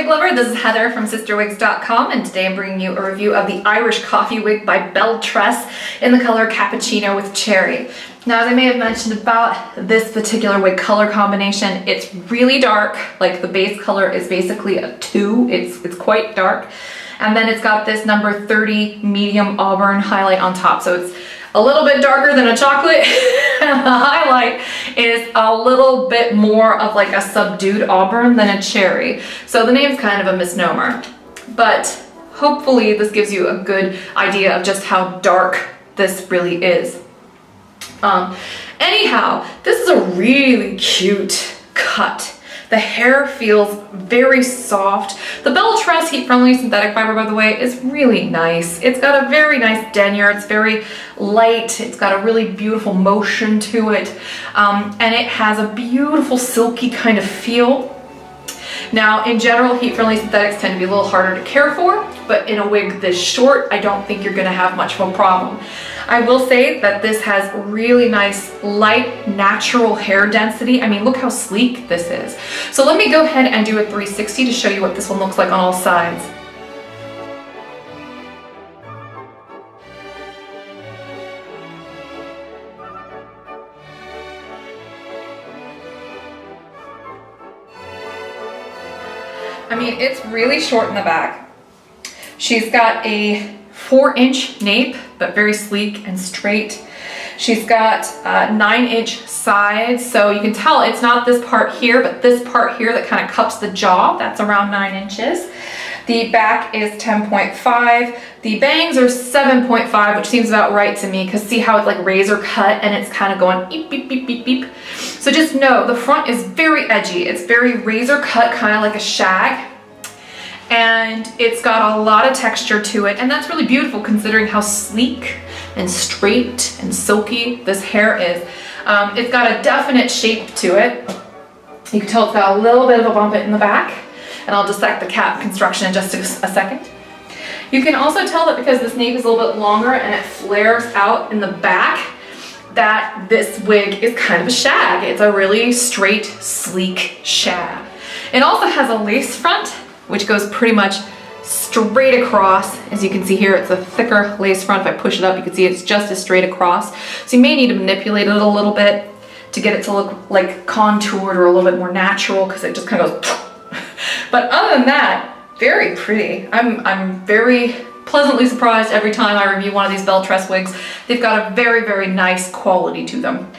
wig lover, this is Heather from CysterWigs.com, and today I'm bringing you a review of the Irish Coffee wig by BelleTress in the color Cappuccino with Cherry. Now, as I may have mentioned about this particular wig color combination, it's really dark. Like, the base color is basically a 2. It's quite dark. And then it's got this number 30 medium auburn highlight on top. So it's a little bit darker than a chocolate. And the highlight is a little bit more of like a subdued auburn than a cherry. So the name's kind of a misnomer. But hopefully this gives you a good idea of just how dark this really is. Anyhow, this is a really cute cut. The hair feels very soft. The BelleTress heat-friendly synthetic fiber, by the way, is really nice. It's got a very nice denier. It's very light. It's got a really beautiful motion to it. And it has a beautiful silky kind of feel. Now, in general, heat-friendly synthetics tend to be a little harder to care for, but in a wig this short, I don't think you're gonna have much of a problem. I will say that this has really nice, light, natural hair density. I mean, look how sleek this is. So let me go ahead and do a 360 to show you what this one looks like on all sides. I mean, it's really short in the back. She's got a 4-inch nape, but very sleek and straight. She's got 9-inch sides, so you can tell it's not this part here, but this part here that kind of cups the jaw. That's around 9 inches. The back is 10.5. The bangs are 7.5, which seems about right to me, because see how it's like razor cut and it's kind of going beep, beep, beep, beep, beep. So just know the front is very edgy. It's very razor cut, kind of like a shag. And it's got a lot of texture to it, and that's really beautiful considering how sleek and straight and silky this hair is. It's got a definite shape to it. You can tell it's got a little bit of a bump in the back, and I'll dissect the cap construction in just a second. You can also tell that because this nape is a little bit longer and it flares out in the back, that this wig is kind of a shag. It's a really straight, sleek shag. It also has a lace front, which goes pretty much straight across. As you can see here, it's a thicker lace front. If I push it up, you can see it's just as straight across. So you may need to manipulate it a little bit to get it to look like contoured or a little bit more natural, because it just kind of goes. But other than that, very pretty. I'm very pleasantly surprised every time I review one of these BelleTress wigs. They've got a very, very nice quality to them.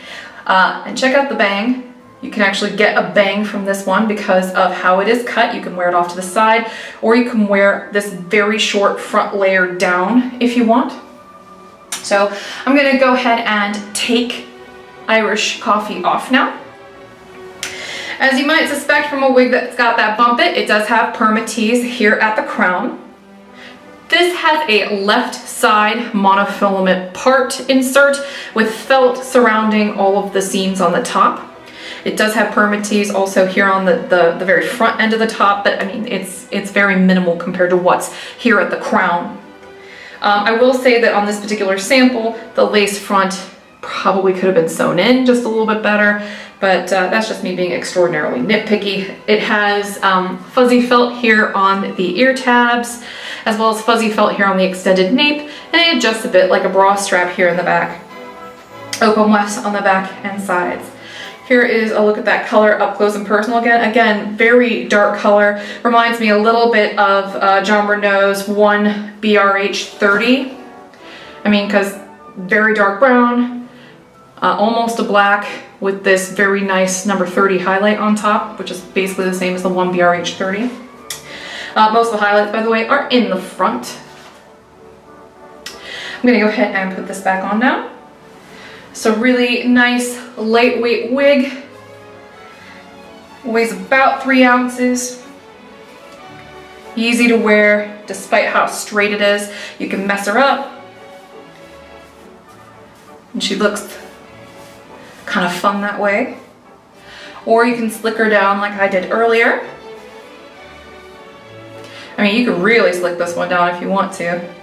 And check out the bang. You can actually get a bang from this one because of how it is cut. You can wear it off to the side, or you can wear this very short front layer down if you want. So I'm gonna go ahead and take Irish Coffee off now. As you might suspect from a wig that's got that bump it does have permatease here at the crown. This has a left side monofilament part insert with felt surrounding all of the seams on the top. It does have permatease also here on the very front end of the top, but I mean, it's very minimal compared to what's here at the crown. I will say that on this particular sample, the lace front probably could have been sewn in just a little bit better, but that's just me being extraordinarily nitpicky. It has fuzzy felt here on the ear tabs, as well as fuzzy felt here on the extended nape, and it adjusts a bit like a bra strap here in the back. Open wefts on the back and sides. Here is a look at that color up close and personal again. Again, very dark color. Reminds me a little bit of John Renault's one BRH30. I mean, because very dark brown, almost a black with this very nice number 30 highlight on top, which is basically the same as the one BRH30. Most of the highlights, by the way, are in the front. I'm gonna go ahead and put this back on now. So really nice, lightweight wig. Weighs about 3 ounces. Easy to wear, despite how straight it is. You can mess her up. And she looks kind of fun that way. Or you can slick her down like I did earlier. I mean, you could really slick this one down if you want to.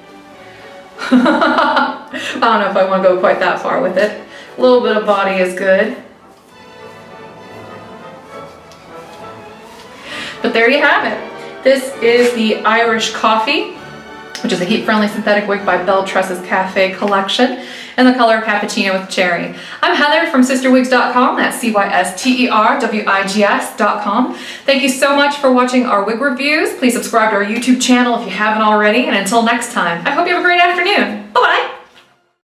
I don't know if I want to go quite that far with it. A little bit of body is good. But there you have it. This is the Irish Coffee, which is a heat-friendly synthetic wig by BelleTress's Cafe Collection, in the color Cappuccino with Cherry. I'm Heather from CysterWigs.com, that's CysterWigs.com. Thank you so much for watching our wig reviews. Please subscribe to our YouTube channel if you haven't already, and until next time, I hope you have a great afternoon. Bye-bye!